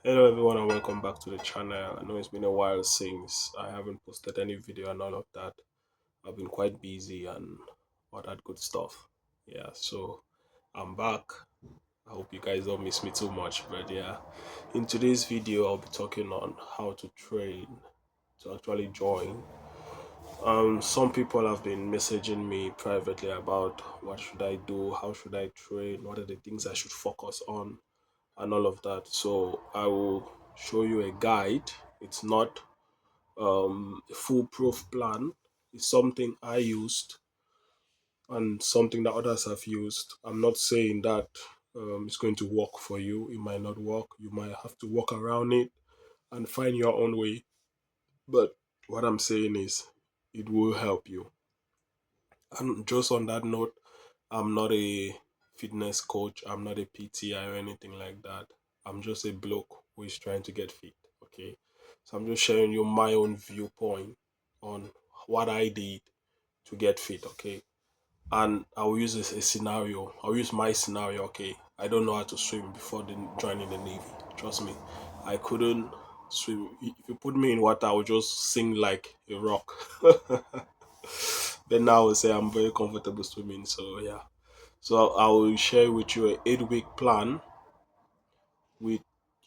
Hello everyone and welcome back to the channel. I know it's been a while since I haven't posted any video and all of that. I've been quite busy and all that good stuff. Yeah, so I'm back. I hope you guys don't miss me too much, but yeah. In today's video I'll be talking on how to train to actually join. Some people have been messaging me privately about what should I do, how should I train, what are the things I should focus on and all of that. So I will show you a guide. It's not a foolproof plan. It's something I used and something that others have used. I'm not saying that it's going to work for you. It might not work. You might have to work around it and find your own way. But what I'm saying is, it will help you. And just on that note, I'm not a fitness coach, I'm not a PTI or anything like that. I'm just a bloke who is trying to get fit. Okay. So I'm just sharing you my own viewpoint on what I did to get fit. Okay. And I'll use a scenario. I'll use my scenario. Okay. I don't know how to swim before joining the Navy. Trust me. I couldn't swim. If you put me in water, I would just sink like a rock. Then now I would say I'm very comfortable swimming. So yeah. So I will share with you a 8 week plan with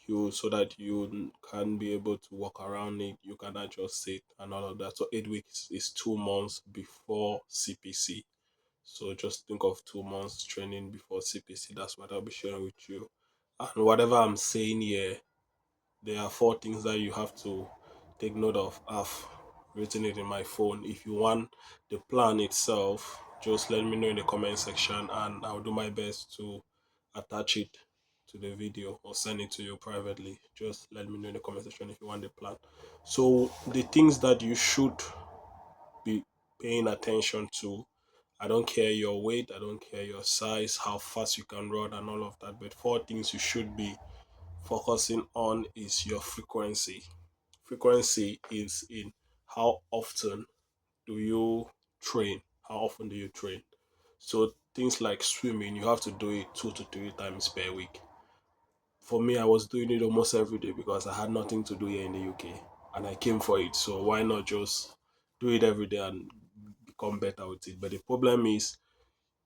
you so that you can be able to walk around it. You can adjust it and all of that. So 8 weeks is 2 months before CPC. So just think of 2 months training before CPC. That's what I'll be sharing with you. And whatever I'm saying here, there are four things that you have to take note of. I've written it in my phone. If you want the plan itself, just let me know in the comment section and I'll do my best to attach it to the video or send it to you privately. Just let me know in the comment section if you want the plan. So the things that you should be paying attention to, I don't care your weight, I don't care your size, how fast you can run and all of that, but four things you should be focusing on is your frequency. Frequency is in how often do you train? How often do you train? So things like swimming, you have to do it 2 to 3 times per week. For me, I was doing it almost every day because I had nothing to do here in the UK and I came for it. So why not just do it every day and become better with it? But the problem is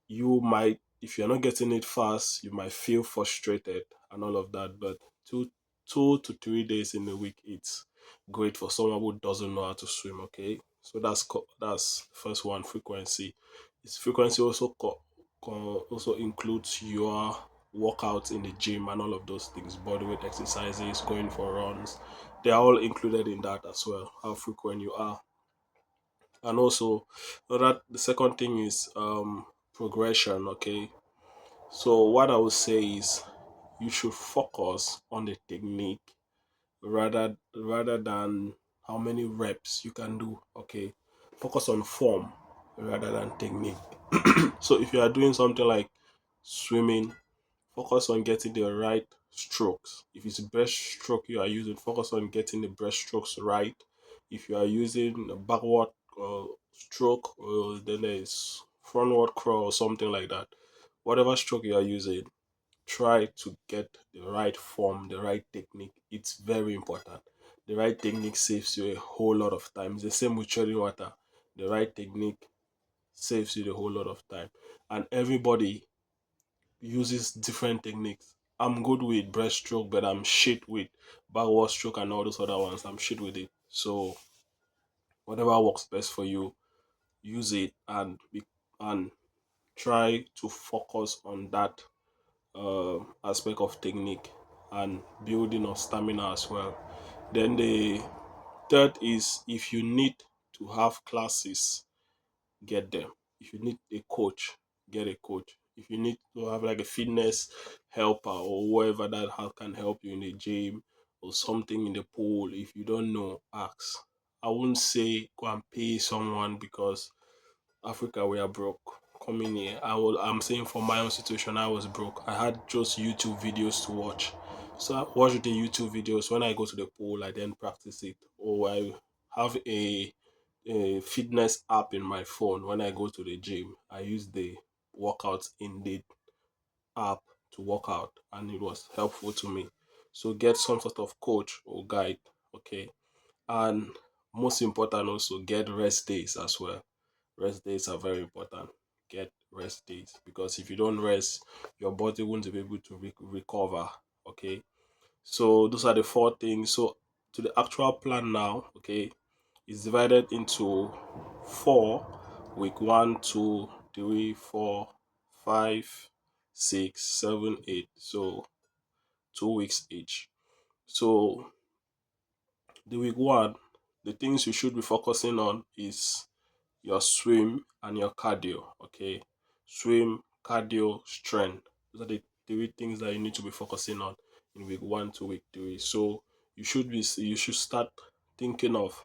you might, if you're not getting it fast, you might feel frustrated and all of that. But two to 3 days in a week, it's great for someone who doesn't know how to swim. Okay, so that's first one. Frequency. Its frequency also includes your workouts in the gym and all of those things, bodyweight exercises, going for runs. They are all included in that as well. How frequent you are, and also that the second thing is progression. Okay, so what I would say is you should focus on the technique rather than how many reps you can do. Okay, focus on form rather than technique. So if you are doing something like swimming, focus on getting the right strokes. If it's breaststroke you are using, focus on getting the breaststrokes right. If you are using a backward stroke, then there's frontward crawl or something like that. Whatever stroke you are using, try to get the right form, the right technique. It's very important. The right technique saves you a whole lot of time. It's the same with treading water. The right technique saves you a whole lot of time. And everybody uses different techniques. I'm good with breaststroke, but I'm shit with backward stroke and all those other ones. I'm shit with it. So whatever works best for you, use it and try to focus on that aspect of technique and building of stamina as well. Then the third is if you need to have classes, get them. If you need a coach, get a coach. If you need to have like a fitness helper or whoever that can help you in the gym or something in the pool, if you don't know, ask. I wouldn't say go and pay someone because Africa, we are broke. Coming here, I'm saying for my own situation, I was broke. I had just YouTube videos to watch. So I watch the YouTube videos. When I go to the pool, I then practice it. Or I have a fitness app in my phone. When I go to the gym, I use the workouts in the app to work out, and it was helpful to me. So get some sort of coach or guide, okay? And most important also, get rest days as well. Rest days are very important. Get rest days, because if you don't rest, your body won't be able to recover, okay? So those are the four things. So to the actual plan now, okay, it's divided into four: week one, two, three, 4, 5, 6, 7, 8. So 2 weeks each. So the week one, the things you should be focusing on is your swim and your cardio. Okay, swim, cardio, strength. Those are the three things that you need to be focusing on in week one to week three. So you should start thinking of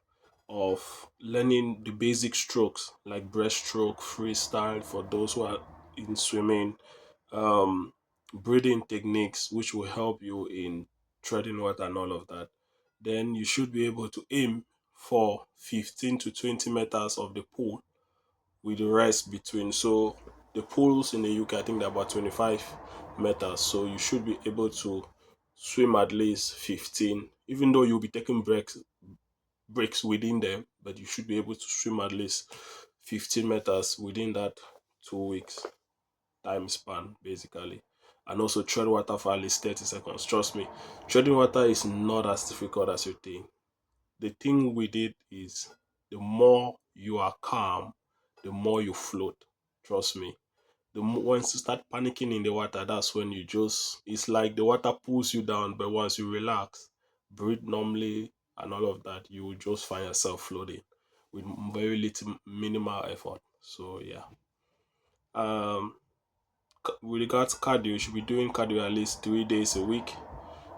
learning the basic strokes like breaststroke, freestyle for those who are in swimming, um, breathing techniques, which will help you in treading water and all of that. Then you should be able to aim for 15 to 20 meters of the pool with the rest between. So the pools in the UK, I think they're about 25 meters. So you should be able to swim at least 15, even though you'll be taking breaks within them, but you should be able to swim at least 15 meters within that 2 weeks time span, basically. And also tread water for at least 30 seconds. Trust me, treading water is not as difficult as you think. The thing with it is, the more you are calm, the more you float. Trust me. Once you start panicking in the water, that's when it's like the water pulls you down. But once you relax, breathe normally, and all of that, you will just find yourself floating with very little minimal effort. So, yeah. Um, with regards to cardio, you should be doing cardio at least 3 days a week,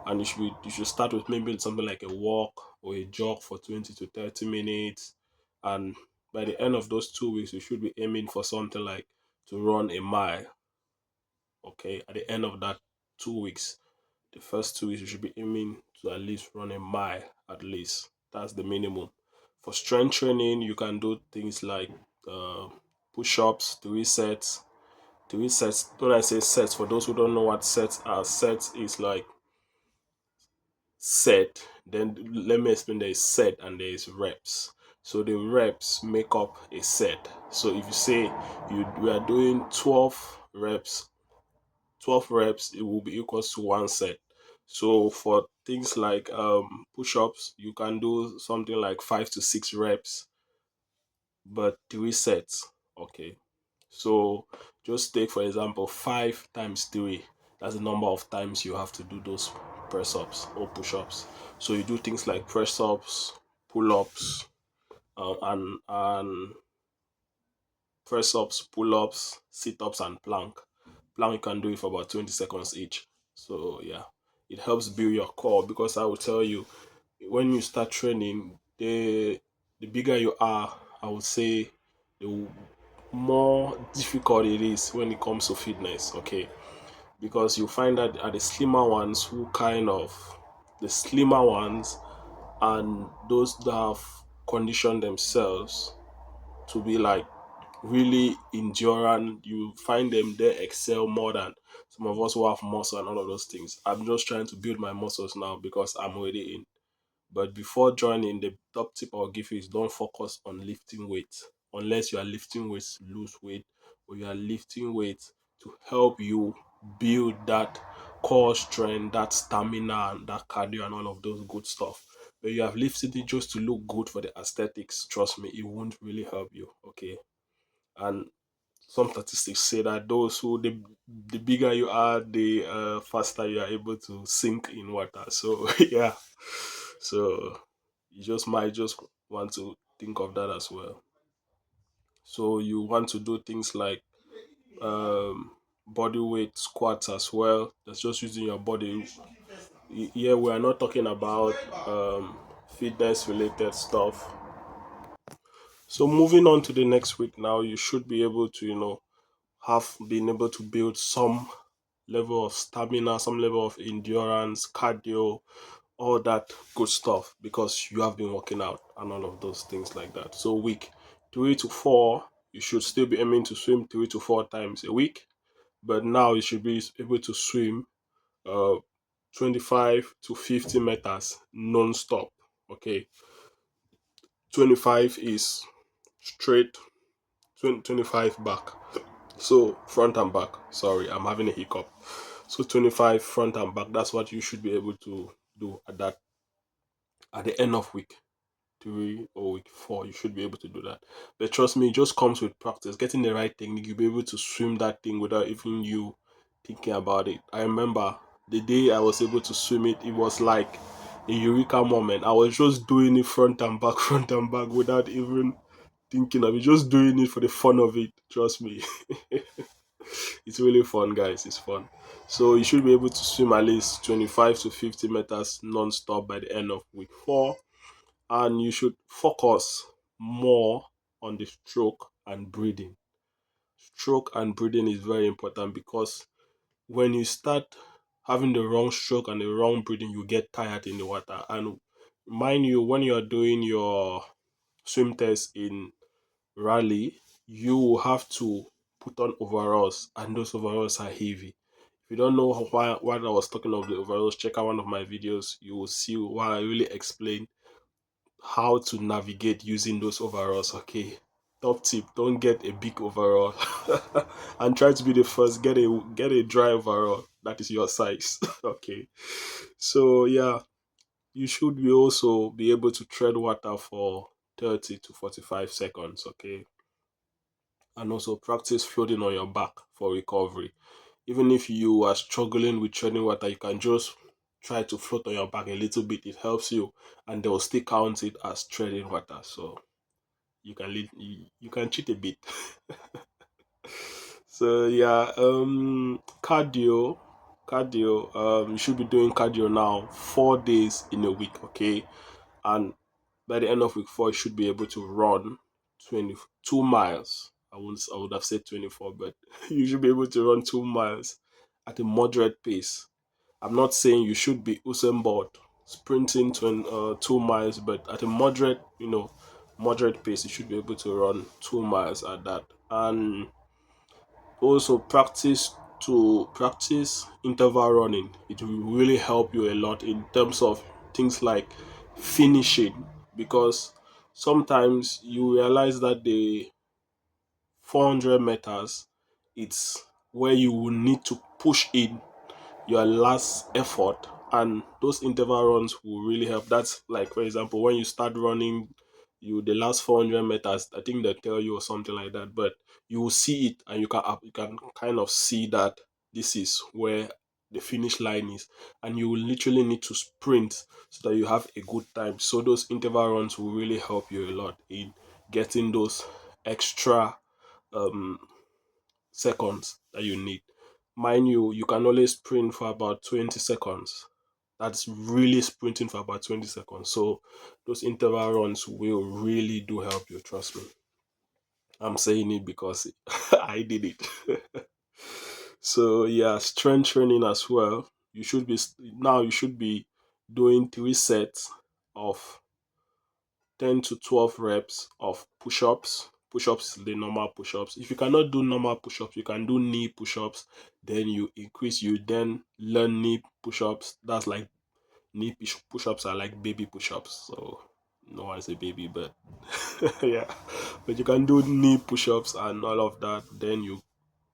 and you should start with maybe something like a walk or a jog for 20 to 30 minutes, and by the end of those 2 weeks, you should be aiming for something like to run a mile. Okay, at the end of that 2 weeks, the first 2 weeks, you should be aiming to at least run a mile. At least that's the minimum. For strength training, you can do things like uh, push-ups, 3 sets. 3 sets. When I say sets, for those who don't know what sets are, sets is like set. Then let me explain. There is set and there is reps. So the reps make up a set. So if you say we are doing 12 reps, it will be equals to 1 set. So for things like push-ups, you can do something like 5 to 6 reps, but 3 sets. Okay. So just take for example 5 times 3. That's the number of times you have to do those press ups or push ups. So you do things like press ups, pull ups, and press ups, pull ups, sit ups, and plank. Plank you can do it for about 20 seconds each. So yeah, it helps build your core, because I will tell you, when you start training, the bigger you are, I would say, the more difficult it is when it comes to fitness. Okay, because you find that are the slimmer ones, and those that have conditioned themselves to be like really endurance, you find them they excel more than some of us who have muscle and all of those things. I'm just trying to build my muscles now because I'm already in. But before joining, the top tip I'll give you is don't focus on lifting weights unless you are lifting weights to lose weight, or you are lifting weights to help you build that core strength, that stamina, and that cardio, and all of those good stuff. But you have lifted it just to look good for the aesthetics. Trust me, it won't really help you. Okay, and some statistics say that the bigger you are, the faster you are able to sink in water. So yeah, so you just might just want to think of that as well. So you want to do things like body weight squats as well. That's just using your body. Here we are not talking about fitness related stuff. So moving on to the next week now, you should be able to have been able to build some level of stamina, some level of endurance, cardio, all that good stuff, because you have been working out and all of those things like that. So week 3 to 4, you should still be aiming to swim 3 to 4 times a week, but now you should be able to swim uh 25 to 50 meters non-stop. Okay, 25 is straight, 25 back. So front and back. Sorry, I'm having a hiccup. So 25 front and back. That's what you should be able to do at the end of week 3 or week 4. You should be able to do that. But trust me, it just comes with practice. Getting the right technique, you'll be able to swim that thing without even you thinking about it. I remember the day I was able to swim it, it was like a eureka moment. I was just doing it front and back, front and back without even thinking of it, just doing it for the fun of it. Trust me. It's really fun, guys. It's fun. So you should be able to swim at least 25 to 50 meters non-stop by the end of week 4. And you should focus more on the stroke and breathing. Stroke and breathing is very important because when you start having the wrong stroke and the wrong breathing, you get tired in the water. And mind you, when you are doing your swim test in rally, you will have to put on overalls, and those overalls are heavy. If you don't know why I was talking of the overalls, check out one of my videos. You will see why I really explain how to navigate using those overalls. Okay, top tip: don't get a big overall, and try to be the first. Get a dry overall that is your size. Okay, so yeah, you should be also be able to tread water for 30 to 45 seconds. Okay, and also practice floating on your back for recovery. Even if you are struggling with treading water, you can just try to float on your back a little bit. It helps you, and they will still count it as treading water. So you can cheat a bit. So yeah, cardio. You should be doing cardio now 4 days in a week. Okay, and by the end of week 4, you should be able to run 22 miles. I would have said 24, but you should be able to run 2 miles at a moderate pace. I'm not saying you should be Usain Bolt sprinting 2 miles, but at a moderate pace, you should be able to run 2 miles at that. And also practice interval running. It will really help you a lot in terms of things like finishing, because sometimes you realize that the 400 meters, it's where you will need to push in your last effort, and those interval runs will really help. That's like, for example, when you start running, you the last 400 meters, I think they tell you or something like that, but you will see it, and you can kind of see that this is where the finish line is, and you will literally need to sprint so that you have a good time. So those interval runs will really help you a lot in getting those extra um seconds that you need. Mind you, you can only sprint for about 20 seconds. That's really sprinting for about 20 seconds. So those interval runs will really do help you, trust me. I'm saying it because I did it. So yeah, strength training as well. You should be doing 3 sets of 10 to 12 reps of push-ups. Push-ups is the normal push-ups. If you cannot do normal push-ups, you can do knee push-ups. Then you then learn knee push-ups. That's like push-ups are like baby push-ups. So no one's a baby, but yeah. But you can do knee push-ups and all of that. Then you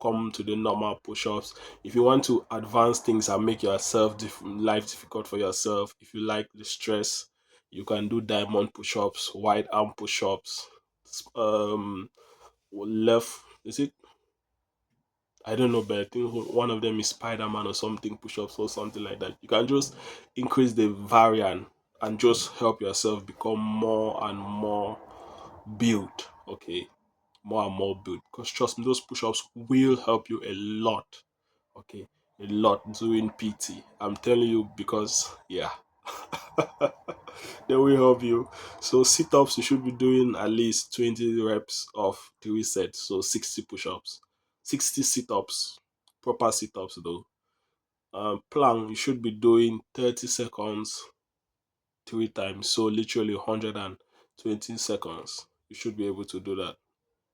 come to the normal push-ups. If you want to advance things and make yourself life difficult for yourself, if you like the stress, you can do diamond push-ups, wide arm push-ups, left is it, I don't know, but I think one of them is Spider-Man or something, push-ups or something like that. You can just increase the variant and just help yourself become more and more built. Okay, more and more built, because trust me, those push-ups will help you a lot. Okay, a lot doing PT. I'm telling you, because yeah, they will help you. So sit-ups, you should be doing at least 20 reps of 3 sets, so 60 push-ups, 60 sit-ups, proper sit-ups though. Plank, you should be doing 30 seconds 3 times, so literally 120 seconds. You should be able to do that.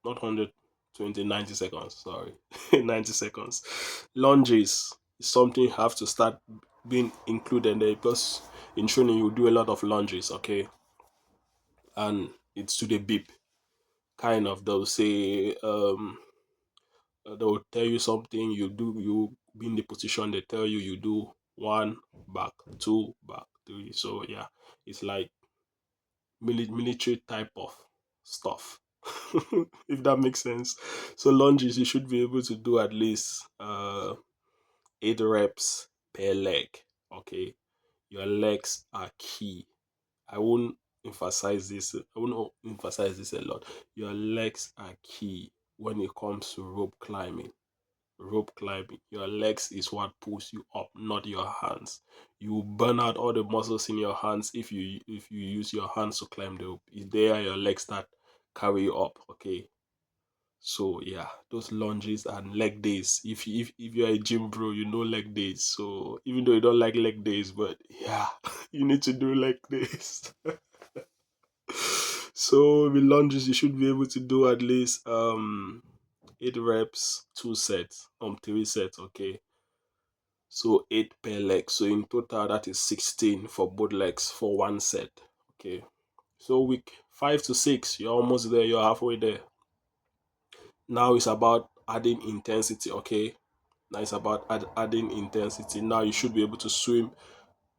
Not 120, 90 seconds, sorry. 90 seconds. Lunges is something you have to start being included there because in training you do a lot of lunges, okay, and it's to the beep. Kind of, they'll say, they'll tell you something, you be in the position they tell you, you do one back, two back, three. So yeah, it's like military type of stuff. If that makes sense. So lunges, you should be able to do at least 8 reps per leg. Okay, your legs are key. I won't emphasize this. I won't emphasize this a lot. Your legs are key when it comes to rope climbing. Rope climbing, your legs is what pulls you up, not your hands. You burn out all the muscles in your hands if you use your hands to climb the rope. It's there your legs that carry you up. Okay, so yeah, those lunges and leg days. If you're a gym bro, you know leg days. So even though you don't like leg days, but yeah, you need to do leg days. So with lunges, you should be able to do at least 8 reps, 2 sets, 3 sets. Okay, so 8 per leg. So in total, that is 16 for both legs for one set. Okay, so week 5 to 6, you're almost there. You're halfway there. Now it's about adding intensity. Okay, now it's about adding intensity. Now you should be able to swim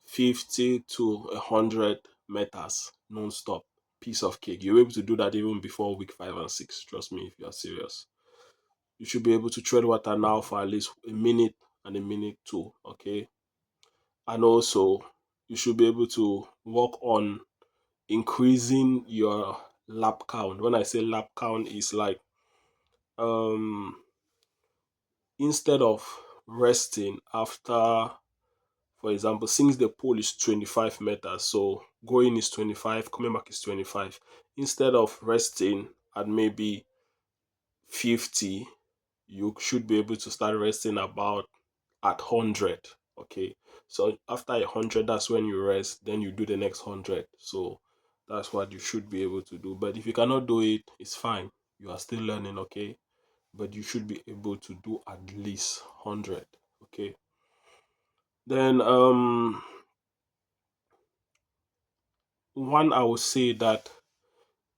50 to 100 meters non-stop. Piece of cake. You're able to do that even before week 5 and 6. Trust me, if you are serious. You should be able to tread water now for at least a minute and a minute too. Okay, and also you should be able to work on increasing your lap count. When I say lap count, is like um instead of resting after, for example, since the pool is 25 meters, so going is 25, coming back is 25. Instead of resting at maybe 50, you should be able to start resting about at 100. Okay, so after 100, that's when you rest, then you do the next 100. So that's what you should be able to do. But if you cannot do it, it's fine. You are still learning. Okay, but you should be able to do at least 100. Okay, then one I would say that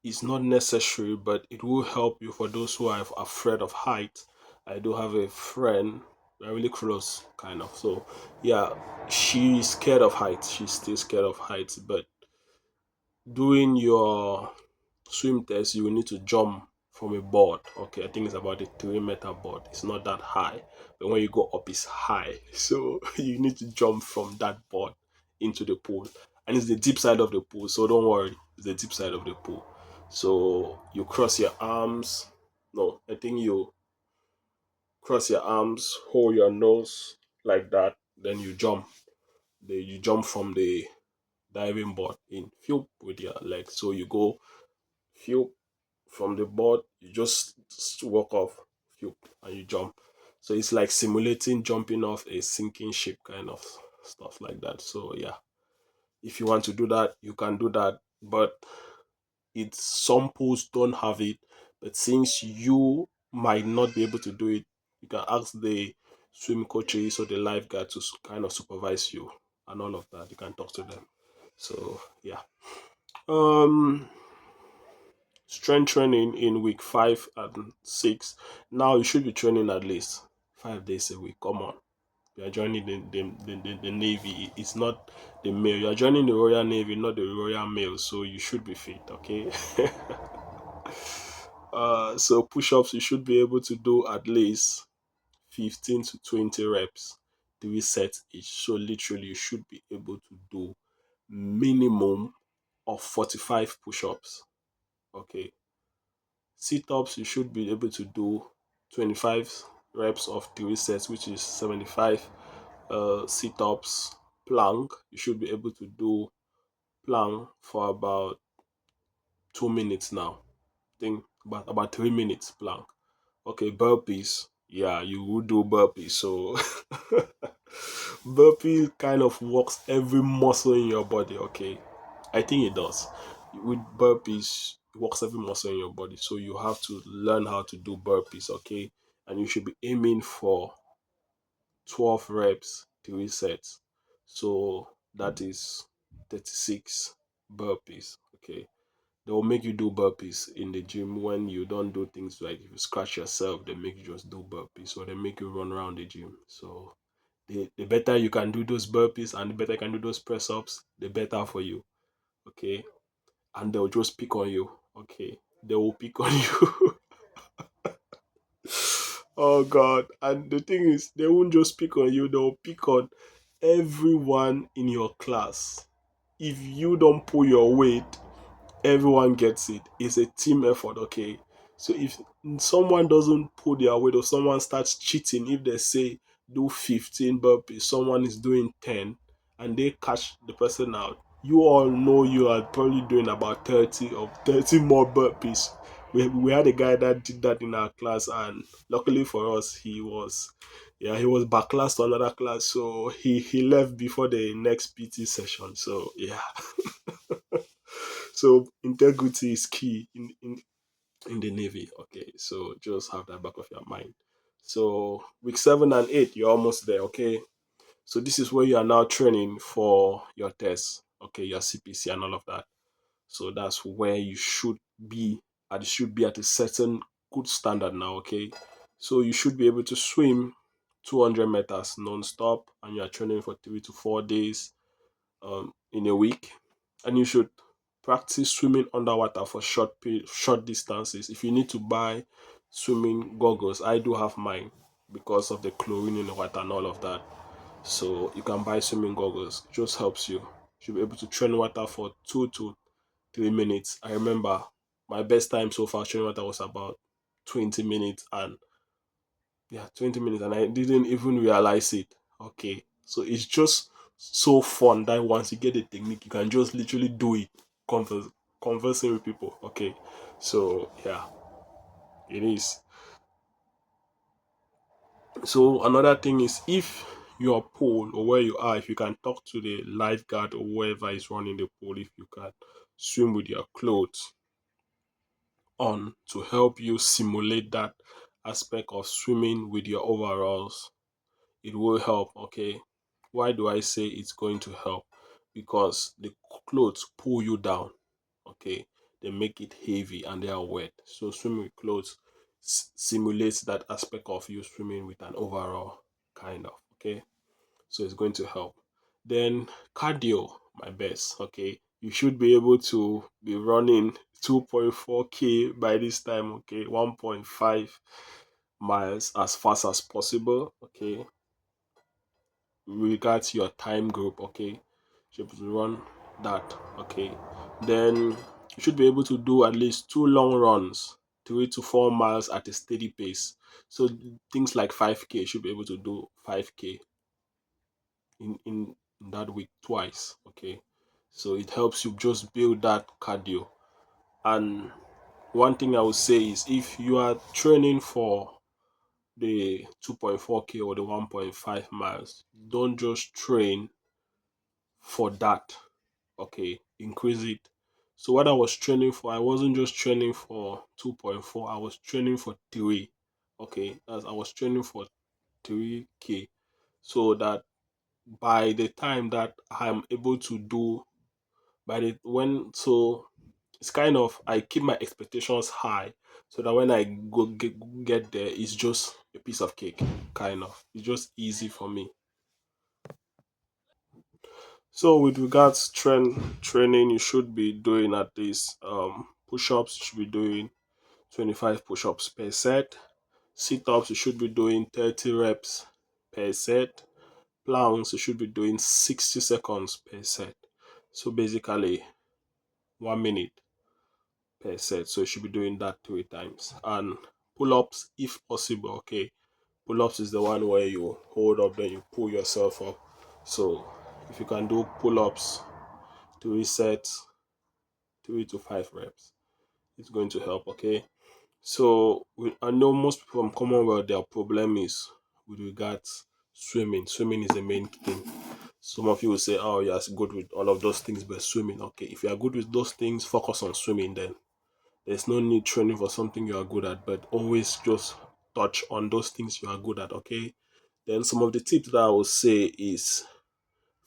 is not necessary, but it will help you for those who are afraid of height. I do have a friend, we're really close, kind of. So yeah, she's scared of heights. She's still scared of heights, but doing your swim test, you will need to jump from a board. Okay, I think it's about a 3 meter board. It's not that high, but when you go up, it's high. So you need to jump from that board into the pool, and it's the deep side of the pool. So don't worry, it's the deep side of the pool. So you cross your arms. No, I think you cross your arms, hold your nose like that, then you jump. You jump from the diving board in, few with your legs. So you go few from the board, you just walk off, few, and you jump. So it's like simulating jumping off a sinking ship, kind of stuff like that. So yeah, if you want to do that, you can do that. But it's some pools don't have it. But since you might not be able to do it, you can ask the swim coaches or the lifeguard to kind of supervise you and all of that. You can talk to them. So yeah. Um Strength training in week 5 and 6. Now you should be training at least 5 days a week. Come on. You are joining the Navy. It's not the Mail. You are joining the Royal Navy, not the Royal Mail. So you should be fit, okay? So push-ups, you should be able to do at least 15 to 20 reps, 3 sets each. So literally, you should be able to do minimum of 45 push-ups. Okay. Sit-ups, you should be able to do 25 reps of 3 sets, which is 75 sit-ups. Plank, you should be able to do plank for about 2 minutes now. I think about 3 minutes plank. Okay, burpees. Yeah, you will do burpees. So burpee kind of works every muscle in your body. Okay, I think it does. With burpees, it works every muscle in your body. So you have to learn how to do burpees. Okay, and you should be aiming for 12 reps, 3 sets. So that is 36 burpees. Okay. They will make you do burpees in the gym when you don't do things like if you scratch yourself, they make you just do burpees or they make you run around the gym. So the better you can do those burpees and the better you can do those press ups, the better for you. Okay. And they'll just pick on you. Okay. They will pick on you. Oh God. And the thing is, they won't just pick on you, they'll pick on everyone in your class. If you don't pull your weight, everyone gets it. It's a team effort, okay? So if someone doesn't pull their weight or someone starts cheating, if they say do 15 burpees, someone is doing 10 and they catch the person out, you all know you are probably doing about 30 or 30 more burpees. We had a guy that did that in our class, and luckily for us, he was back class to another class, so he left before the next PT session. So yeah. So integrity is key in the Navy. Okay, so just have that back of your mind. So week 7 and 8, you're almost there. Okay, so this is where you are now training for your test. Okay, your CPC and all of that. So that's where you should be. At should be at a certain good standard now. Okay, so you should be able to swim 200 meters non-stop, and you are training for 3 to 4 days in a week, and you should practice swimming underwater for short distances. If you need to buy swimming goggles, I do have mine because of the chlorine in the water and all of that. So you can buy swimming goggles. It just helps you. You should be able to train water for 2 to 3 minutes. I remember my best time so far training water was about 20 minutes, and yeah, 20 minutes, and I didn't even realize it. Okay. So it's just so fun that once you get the technique, you can just literally do it, converse, conversing with people. Okay. So yeah, it is. So another thing is, if your pool or where you are, if you can talk to the lifeguard or whoever is running the pool, if you can swim with your clothes on to help you simulate that aspect of swimming with your overalls, it will help. Okay, why do I say it's going to help? Because the clothes pull you down. Okay, they make it heavy and they are wet, so swimming with clothes simulates that aspect of you swimming with an overall, kind of. Okay, so it's going to help. Then cardio, my best. Okay, you should be able to be running 2.4k by this time. Okay, 1.5 miles as fast as possible. Okay, regards your time group. Okay, you should be able to run that. Okay, then you should be able to do at least 2 long runs, 3 to 4 miles at a steady pace. So things like 5k, you should be able to do 5k in that week twice. Okay, so it helps you just build that cardio. And one thing I would say is, if you are training for the 2.4k or the 1.5 miles, don't just train for that. Okay, increase it. So what I was training for, I wasn't just training for 2.4, I was training for 3. Okay, as I was training for 3k, so that by the time that I'm able to do, by the when so it's kind of, I keep my expectations high, so that when I get there, it's just a piece of cake. Kind of, it's just easy for me. So with regards training, you should be doing at least push-ups. You should be doing 25 push-ups per set. Sit-ups, you should be doing 30 reps per set. Planks, you should be doing 60 seconds per set. So basically 1 minute per set. So you should be doing that 3 times. And pull-ups, if possible. Okay, pull-ups is the one where you hold up, then you pull yourself up. So if you can do pull-ups, 3 sets, 3 to 5 reps, it's going to help. Okay, so I know most people from Commonwealth, their problem is with regards swimming is the main thing. Some of you will say, oh yes, good with all of those things, but swimming. Okay, if you are good with those things, focus on swimming. Then there's no need training for something you are good at, but always just touch on those things you are good at. Okay, then some of the tips that I will say is,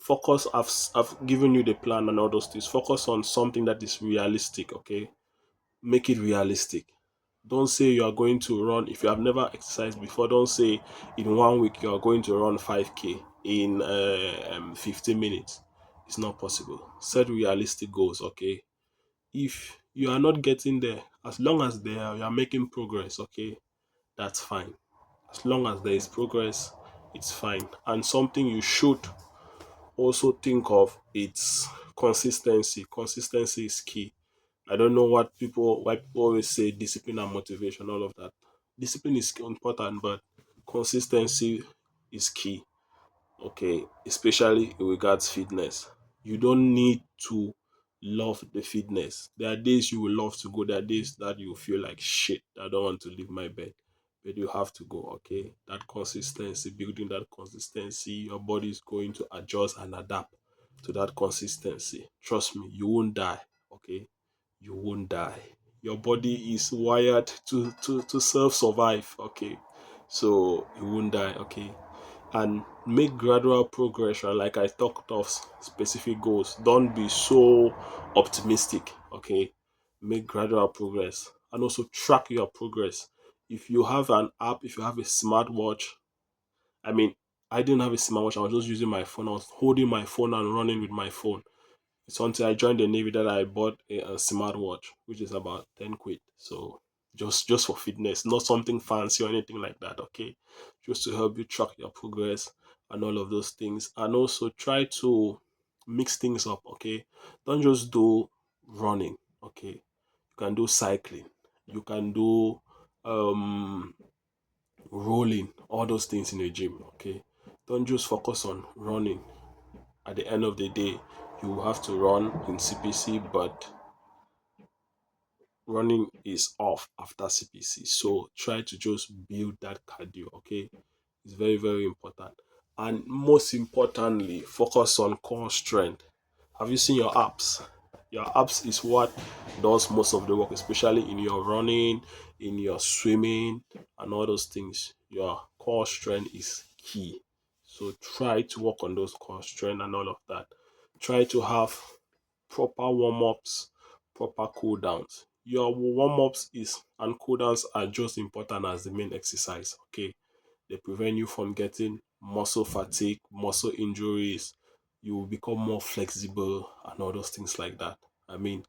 Focus. I've given you the plan and all those things. Focus on something that is realistic. Okay, make it realistic. Don't say you are going to run if you have never exercised before. Don't say in 1 week you are going to run 5K in 15 minutes. It's not possible. Set realistic goals. Okay, if you are not getting there, as long as you are making progress, okay, that's fine. As long as there is progress, it's fine. And something you should also think of, it's consistency. Consistency is key. I don't know why people always say discipline and motivation, all of that. Discipline is important, but consistency is key. Okay, especially in regards fitness. You don't need to love the fitness. There are days you will love to go. There are days that you feel like shit. I don't want to leave my bed, but you have to go. Okay, that consistency, building that consistency, your body is going to adjust and adapt to that consistency. Trust me, you won't die. Okay, you won't die. Your body is wired to self survive. Okay, so you won't die. Okay, and make gradual progression. Like I talked of specific goals, don't be so optimistic. Okay, make gradual progress and also track your progress. If you have an app, if you have a smartwatch, I mean, I didn't have a smartwatch, I was just using my phone. I was holding my phone and running with my phone. It's until I joined the Navy that I bought a smartwatch, which is about 10 quid. So just for fitness, not something fancy or anything like that, okay? Just to help you track your progress and all of those things. And also try to mix things up, okay? Don't just do running, okay? You can do cycling. You can do um rolling, all those things in the gym, okay? Don't just focus on running. At the end of the day, you have to run in CPC, but running is off after CPC. So try to just build that cardio, okay? It's very, very important. And most importantly, focus on core strength. Have you seen your abs? Your abs is what does most of the work, especially in your running, in your swimming, and all those things. Your core strength is key. So try to work on those core strength and all of that. Try to have proper warm-ups, proper cool downs. Your warm-ups is and cool downs are just important as the main exercise. Okay. They prevent you from getting muscle fatigue, muscle injuries. You will become more flexible and all those things like that. I mean,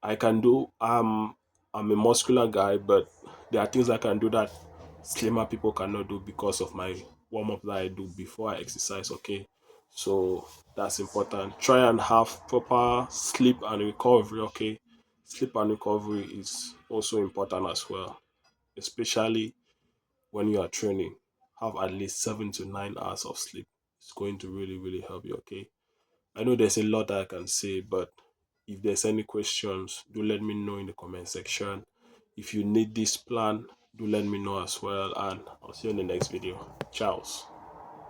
I can do I'm a muscular guy, but there are things I can do that slimmer people cannot do because of my warm up that I do before I exercise. Okay, so that's important. Try and have proper sleep and recovery. Okay, sleep and recovery is also important as well, especially when you are training. Have at least 7 to 9 hours of sleep. It's going to really, really help you. Okay, I know there's a lot that I can say, but if there's any questions, do let me know in the comment section. If you need this plan, do let me know as well. And I'll see you in the next video. Ciao.